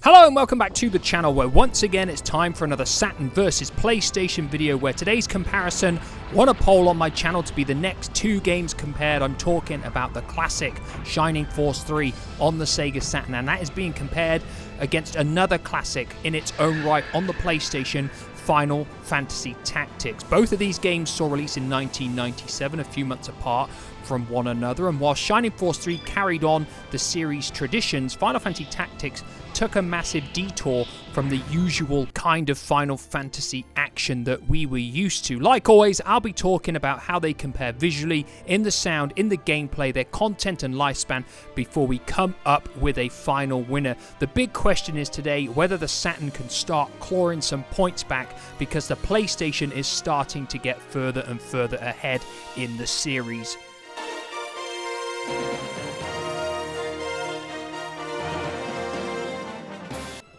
Hello and welcome back to the channel where once again it's time for another Saturn versus PlayStation video where today's comparison won a poll on my channel to be the next two games compared. I'm talking about the classic Shining Force 3 on the Sega Saturn, and that is being compared against another classic in its own right on the PlayStation, Final Fantasy Tactics. Both of these games saw release in 1997, a few months apart from one another, and while Shining Force 3 carried on the series traditions, Final Fantasy Tactics took a massive detour from the usual kind of Final Fantasy action that we were used to. Like always, I'll be talking about how they compare visually, in the sound, in the gameplay, their content and lifespan before we come up with a final winner. The big question is today whether the Saturn can start clawing some points back because the PlayStation is starting to get further and further ahead in the series.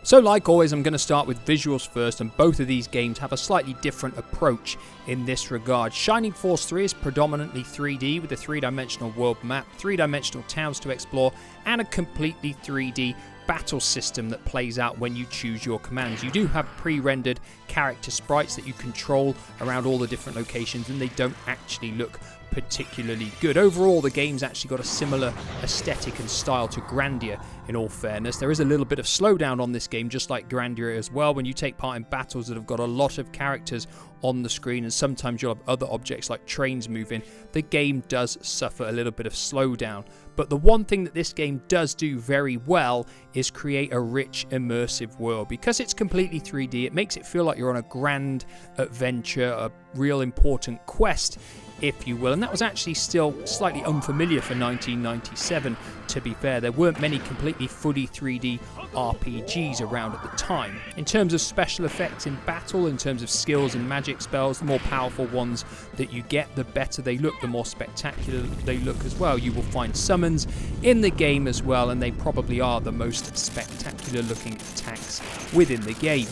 So like always, I'm going to start with visuals first, and both of these games have a slightly different approach in this regard. Shining Force 3 is predominantly 3D with a three-dimensional world map, three-dimensional towns to explore, and a completely 3D battle system that plays out when you choose your commands. You do have pre-rendered character sprites that you control around all the different locations, and they don't actually look particularly good. Overall, the game's actually got a similar aesthetic and style to Grandia, in all fairness. There is a little bit of slowdown on this game, just like Grandia as well, when you take part in battles that have got a lot of characters on the screen, and sometimes you'll have other objects like trains moving. The game does suffer a little bit of slowdown. But the one thing that this game does do very well is create a rich, immersive world. Because it's completely 3D, it makes it feel like you're on a grand adventure, a real important quest, if you will. And that was actually still slightly unfamiliar for 1997, to be fair. There weren't many completely fully 3D RPGs around at the time. In terms of special effects in battle, in terms of skills and magic spells, the more powerful ones that you get, the better they look, the more spectacular they look as well. You will find summons in the game as well, and they probably are the most spectacular looking attacks within the game.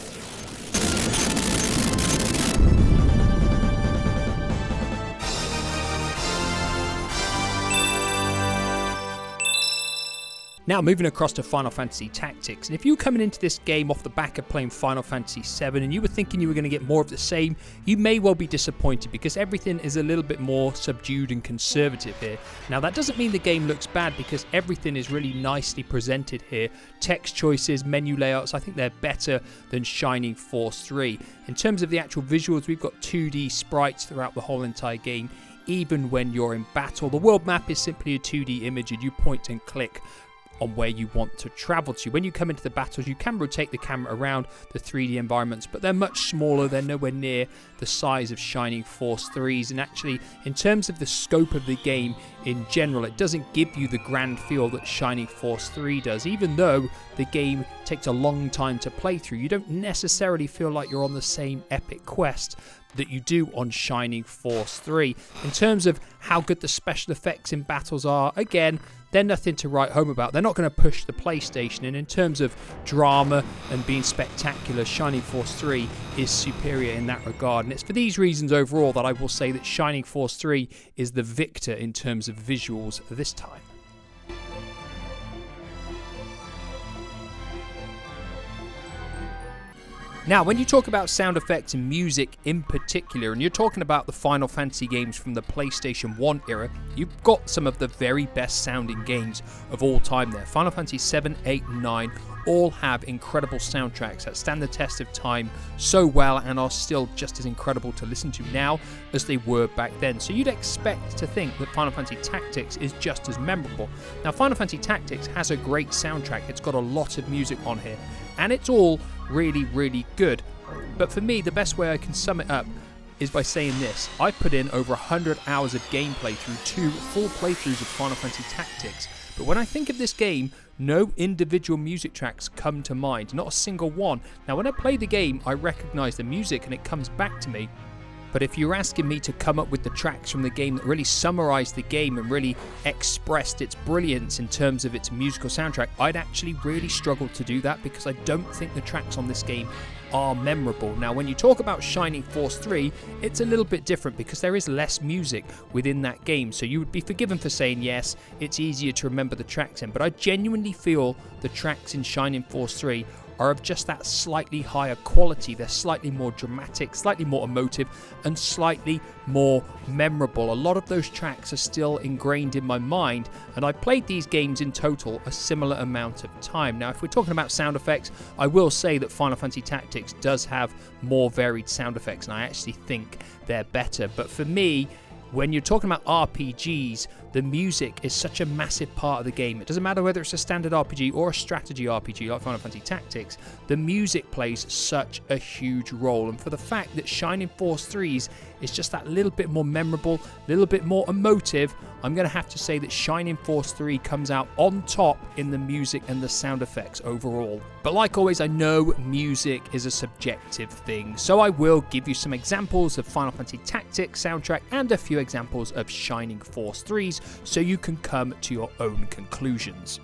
Now moving across to Final Fantasy Tactics, and if you were coming into this game off the back of playing Final Fantasy VII and you were thinking you were going to get more of the same, you may well be disappointed because everything is a little bit more subdued and conservative here. Now that doesn't mean the game looks bad because everything is really nicely presented here. Text choices, menu layouts, I think they're better than Shining Force 3. In terms of the actual visuals, we've got 2D sprites throughout the whole entire game, even when you're in battle. The world map is simply a 2D image and you point and click on where you want to travel to. When you come into the battles, you can rotate the camera around the 3D environments, but they're much smaller. They're nowhere near the size of Shining Force 3's, and actually, in terms of the scope of the game in general, it doesn't give you the grand feel that Shining Force 3 does. Even though the game takes a long time to play through, you don't necessarily feel like you're on the same epic quest that you do on Shining Force 3. In terms of how good the special effects in battles are, again, they're nothing to write home about. They're not going to push the PlayStation, and in terms of drama and being spectacular, Shining Force 3 is superior in that regard. And it's for these reasons overall that I will say that Shining Force 3 is the victor in terms of visuals this time. Now, when you talk about sound effects and music in particular, and you're talking about the Final Fantasy games from the PlayStation 1 era, you've got some of the very best sounding games of all time there. Final Fantasy 7, 8, and 9 all have incredible soundtracks that stand the test of time so well and are still just as incredible to listen to now as they were back then. So you'd expect to think that Final Fantasy Tactics is just as memorable. Now, Final Fantasy Tactics has a great soundtrack. It's got a lot of music on here, and it's all really, really good. But for me, the best way I can sum it up is by saying this. I put in over 100 hours of gameplay through 2 full playthroughs of Final Fantasy Tactics. But when I think of this game, no individual music tracks come to mind, not a single one. Now when I play the game, I recognise the music and it comes back to me. But if you're asking me to come up with the tracks from the game that really summarized the game and really expressed its brilliance in terms of its musical soundtrack, I'd actually really struggle to do that because I don't think the tracks on this game are memorable. Now, when you talk about Shining Force 3, it's a little bit different because there is less music within that game, so you would be forgiven for saying yes, it's easier to remember the tracks in, but I genuinely feel the tracks in Shining Force 3 are of just that slightly higher quality. They're slightly more dramatic, slightly more emotive, and slightly more memorable. A lot of those tracks are still ingrained in my mind, and I played these games in total a similar amount of time. Now, if we're talking about sound effects, I will say that Final Fantasy Tactics does have more varied sound effects, and I actually think they're better. But for me, when you're talking about RPGs, the music is such a massive part of the game. It doesn't matter whether it's a standard RPG or a strategy RPG like Final Fantasy Tactics, the music plays such a huge role. And for the fact that Shining Force 3's is just that little bit more memorable, a little bit more emotive, I'm going to have to say that Shining Force 3 comes out on top in the music and the sound effects overall. But like always, I know music is a subjective thing, so I will give you some examples of Final Fantasy Tactics soundtrack and a few examples of Shining Force 3's so you can come to your own conclusions.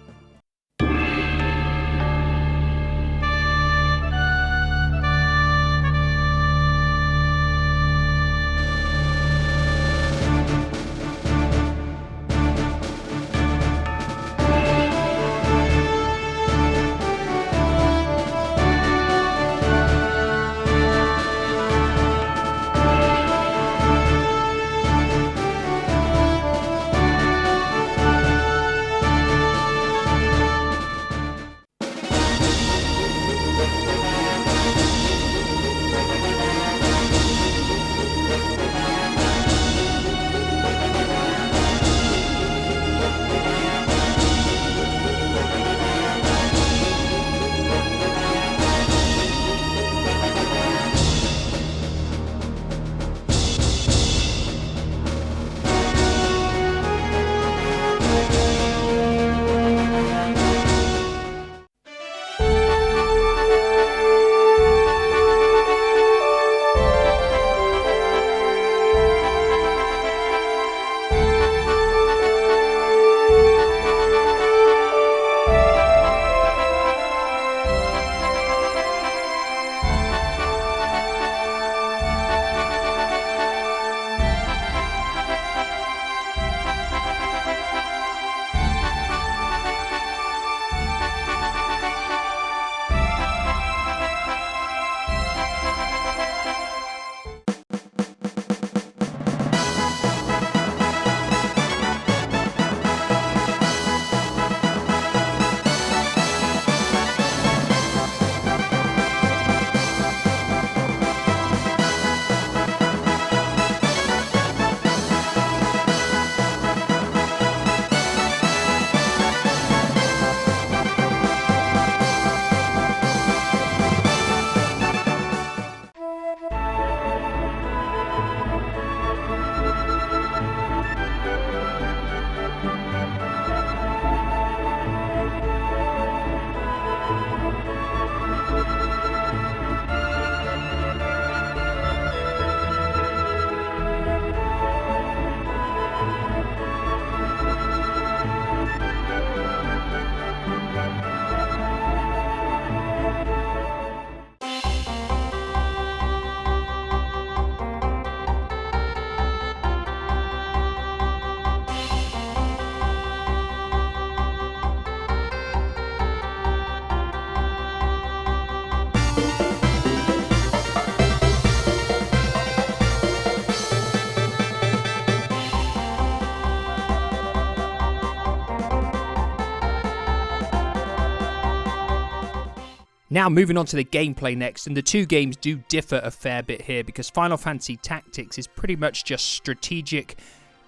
Now moving on to the gameplay next, and the two games do differ a fair bit here because Final Fantasy Tactics is pretty much just strategic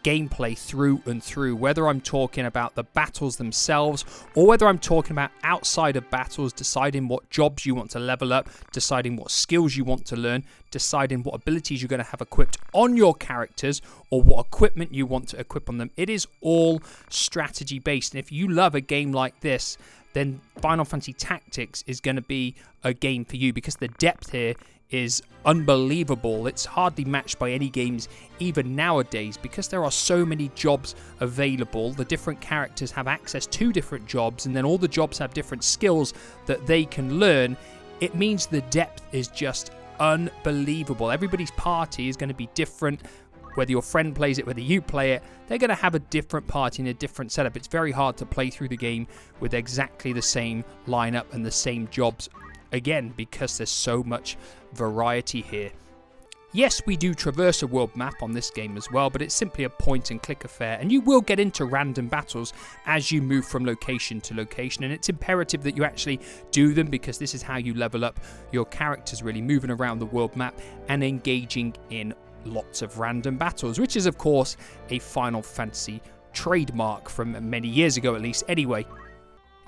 gameplay through and through, whether I'm talking about the battles themselves or whether I'm talking about outside of battles, deciding what jobs you want to level up, deciding what skills you want to learn, deciding what abilities you're going to have equipped on your characters or what equipment you want to equip on them. It is all strategy based, and if you love a game like this, then Final Fantasy Tactics is going to be a game for you because the depth here is unbelievable. It's hardly matched by any games even nowadays because there are so many jobs available. The different characters have access to different jobs, and then all the jobs have different skills that they can learn. It means the depth is just unbelievable. Everybody's party is going to be different. Whether your friend plays it, whether you play it, they're going to have a different party and a different setup. It's very hard to play through the game with exactly the same lineup and the same jobs again because there's so much variety here. Yes, we do traverse a world map on this game as well, but it's simply a point and click affair, and you will get into random battles as you move from location to location, and it's imperative that you actually do them because this is how you level up your characters, really moving around the world map and engaging in lots of random battles, which is of course a Final Fantasy trademark from many years ago at least anyway.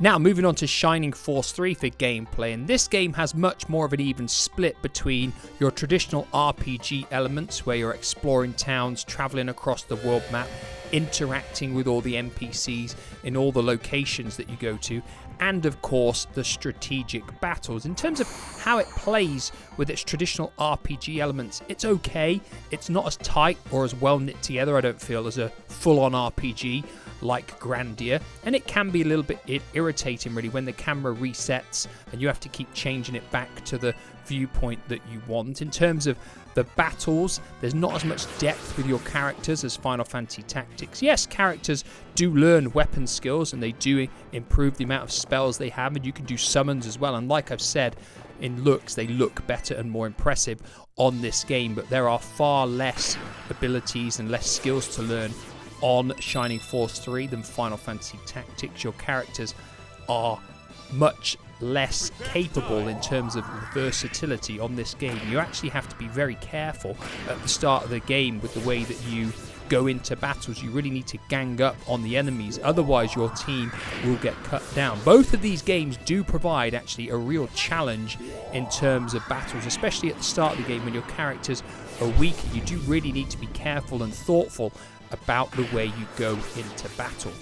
Now moving on to Shining Force 3 for gameplay, and this game has much more of an even split between your traditional RPG elements where you're exploring towns, travelling across the world map, interacting with all the NPCs in all the locations that you go to, and of course the strategic battles. In terms of how it plays with its traditional RPG elements, it's okay. It's not as tight or as well knit together, I don't feel, as a full-on RPG like Grandia, and it can be a little bit irritating really when the camera resets and you have to keep changing it back to the viewpoint that you want. In terms of the battles, there's not as much depth with your characters as Final Fantasy Tactics. Yes, characters do learn weapon skills and they do improve the amount of spells they have, and you can do summons as well, and like I've said, in looks they look better and more impressive on this game, but there are far less abilities and less skills to learn on Shining Force 3 than Final Fantasy Tactics. Your characters are much less capable in terms of versatility on this game. You actually have to be very careful at the start of the game with the way that you go into battles. You really need to gang up on the enemies, otherwise your team will get cut down. Both of these games do provide actually a real challenge in terms of battles, especially at the start of the game when your characters are weaker. You do really need to be careful and thoughtful about the way you go into battle.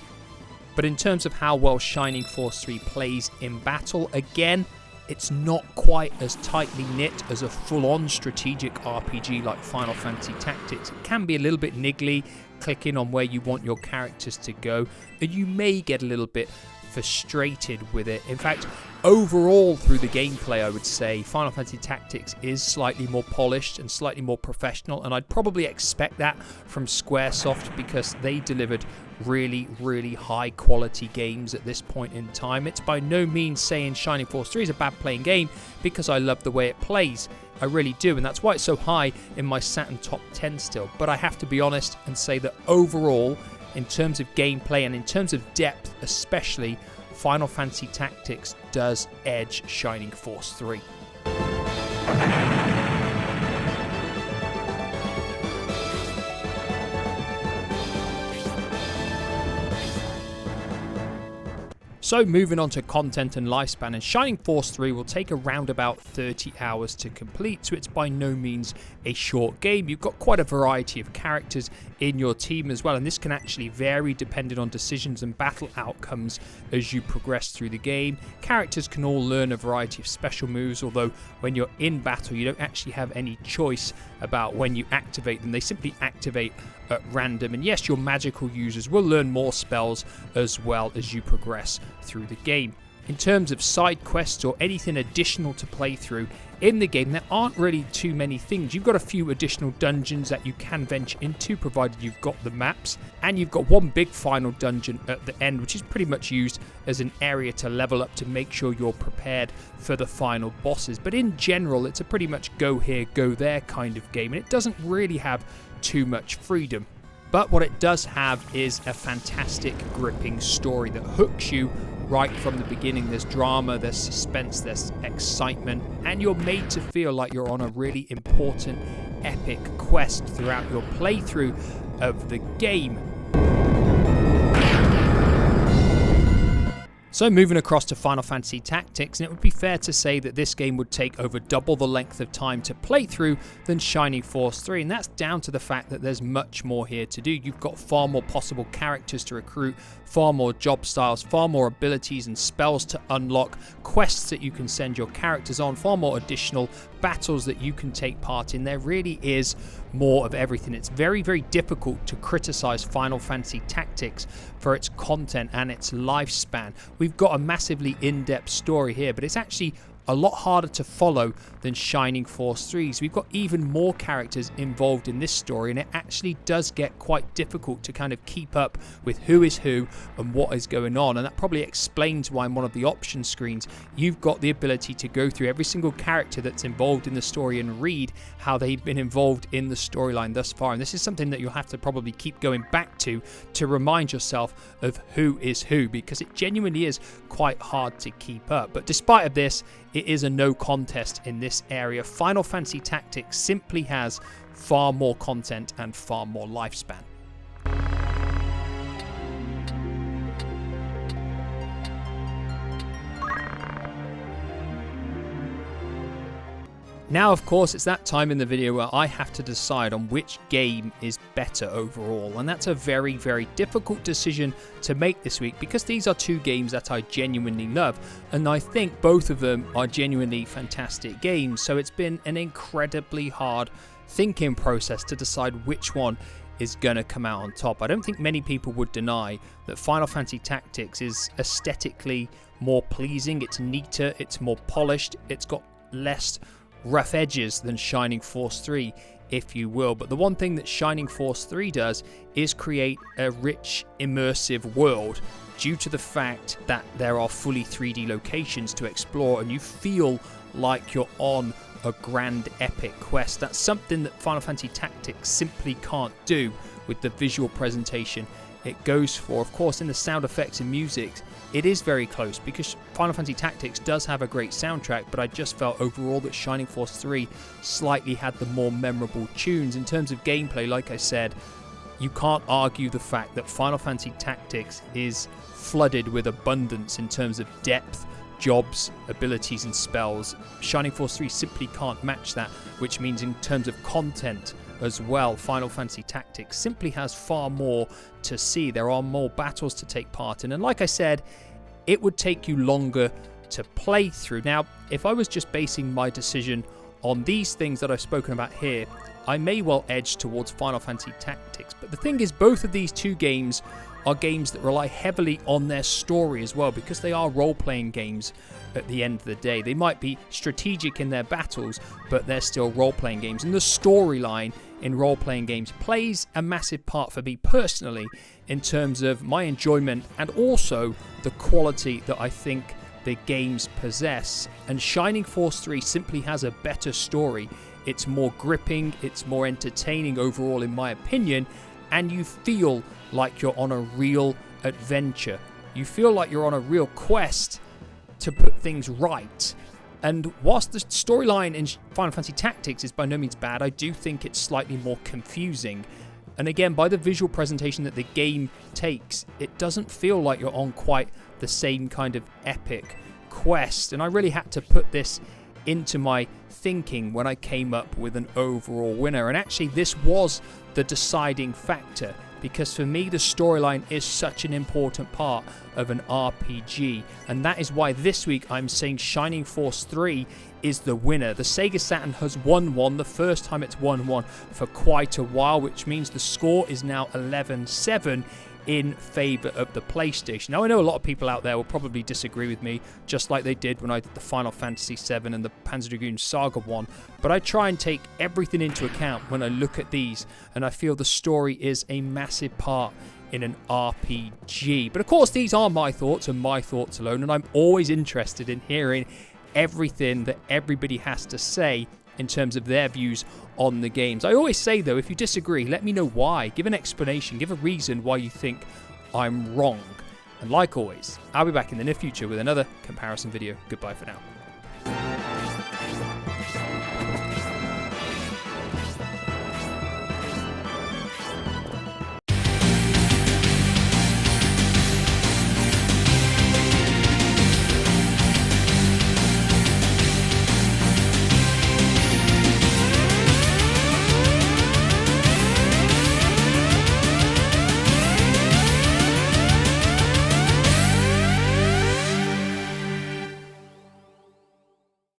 But in terms of how well Shining Force 3 plays in battle, again, it's not quite as tightly knit as a full-on strategic RPG like Final Fantasy Tactics. It can be a little bit niggly, clicking on where you want your characters to go, and you may get a little bit frustrated with it. In fact, overall through the gameplay, I would say Final Fantasy Tactics is slightly more polished and slightly more professional, and I'd probably expect that from Squaresoft because they delivered really high quality games at this point in time. It's by no means saying Shining Force 3 is a bad playing game because I love the way it plays. I really do, and that's why it's so high in my Saturn top 10 still. But I have to be honest and say that overall, in terms of gameplay and in terms of depth especially, Final Fantasy Tactics does edge Shining Force 3. So moving on to content and lifespan, and Shining Force 3 will take around about 30 hours to complete, so it's by no means a short game. You've got quite a variety of characters in your team as well, and this can actually vary depending on decisions and battle outcomes as you progress through the game. Characters can all learn a variety of special moves, although when you're in battle you don't actually have any choice about when you activate them. They simply activate at random, and yes, your magical users will learn more spells as well as you progress through the game. In terms of side quests or anything additional to play through in the game, there aren't really too many things. You've got a few additional dungeons that you can venture into provided you've got the maps, and you've got one big final dungeon at the end which is pretty much used as an area to level up to make sure you're prepared for the final bosses. But in general, it's a pretty much go here go there kind of game, and it doesn't really have too much freedom. But what it does have is a fantastic gripping story that hooks you right from the beginning. There's drama, there's suspense, there's excitement, and you're made to feel like you're on a really important epic quest throughout your playthrough of the game. So moving across to Final Fantasy Tactics, and it would be fair to say that this game would take over double the length of time to play through than Shining Force 3, and that's down to the fact that there's much more here to do. You've got far more possible characters to recruit, far more job styles, far more abilities and spells to unlock, quests that you can send your characters on, far more additional battles that you can take part in. There really is more of everything. It's very, very difficult to criticize Final Fantasy Tactics for its content and its lifespan. We've got a massively in-depth story here, but it's actually a lot harder to follow than Shining Force 3's. We've got even more characters involved in this story, and it actually does get quite difficult to kind of keep up with who is who and what is going on, and that probably explains why in one of the option screens you've got the ability to go through every single character that's involved in the story and read how they've been involved in the storyline thus far. And this is something that you'll have to probably keep going back to remind yourself of who is who, because it genuinely is quite hard to keep up. But despite of this, it is a no contest in this area. Final Fantasy Tactics simply has far more content and far more lifespan. Now, of course, it's that time in the video where I have to decide on which game is better overall, and that's a very, very difficult decision to make this week because these are two games that I genuinely love, and I think both of them are genuinely fantastic games, so it's been an incredibly hard thinking process to decide which one is going to come out on top. I don't think many people would deny that Final Fantasy Tactics is aesthetically more pleasing, it's neater, it's more polished, it's got less rough edges than Shining Force 3, if you will. But the one thing that Shining Force 3 does is create a rich, immersive world due to the fact that there are fully 3D locations to explore and you feel like you're on a grand epic quest. That's something that Final Fantasy Tactics simply can't do with the visual presentation it goes for. Of course, in the sound effects and music, it is very close because Final Fantasy Tactics does have a great soundtrack, but I just felt overall that Shining Force 3 slightly had the more memorable tunes. In terms of gameplay, like I said, you can't argue the fact that Final Fantasy Tactics is flooded with abundance in terms of depth, jobs, abilities and spells. Shining Force 3 simply can't match that, which means in terms of content as well, Final Fantasy Tactics simply has far more to see. There are more battles to take part in, and like I said, it would take you longer to play through. Now, if I was just basing my decision on these things that I've spoken about here, I may well edge towards Final Fantasy Tactics. But the thing is, both of these two games are games that rely heavily on their story as well, because they are role-playing games at the end of the day. They might be strategic in their battles, but they're still role-playing games. And the storyline in role-playing games plays a massive part for me personally in terms of my enjoyment and also the quality that I think the games possess. And Shining Force 3 simply has a better story. It's more gripping, it's more entertaining overall in my opinion, and you feel like you're on a real adventure. You feel like you're on a real quest to put things right. And whilst the storyline in Final Fantasy Tactics is by no means bad, I do think it's slightly more confusing. And again, by the visual presentation that the game takes, it doesn't feel like you're on quite the same kind of epic quest. And I really had to put this into my thinking when I came up with an overall winner. And actually, this was the deciding factor, because for me the storyline is such an important part of an RPG, and that is why this week I'm saying Shining Force 3 is the winner. The Sega Saturn has won one, the first time it's won one for quite a while, which means the score is now 11-7 in favour of the PlayStation. Now, I know a lot of people out there will probably disagree with me, just like they did when I did the Final Fantasy VII and the Panzer Dragoon Saga one, but I try and take everything into account when I look at these, and I feel the story is a massive part in an RPG. But of course, these are my thoughts and my thoughts alone, and I'm always interested in hearing everything that everybody has to say in terms of their views on the games. I always say, though, if you disagree, let me know why. Give an explanation, give a reason why you think I'm wrong. And like always, I'll be back in the near future with another comparison video. Goodbye for now.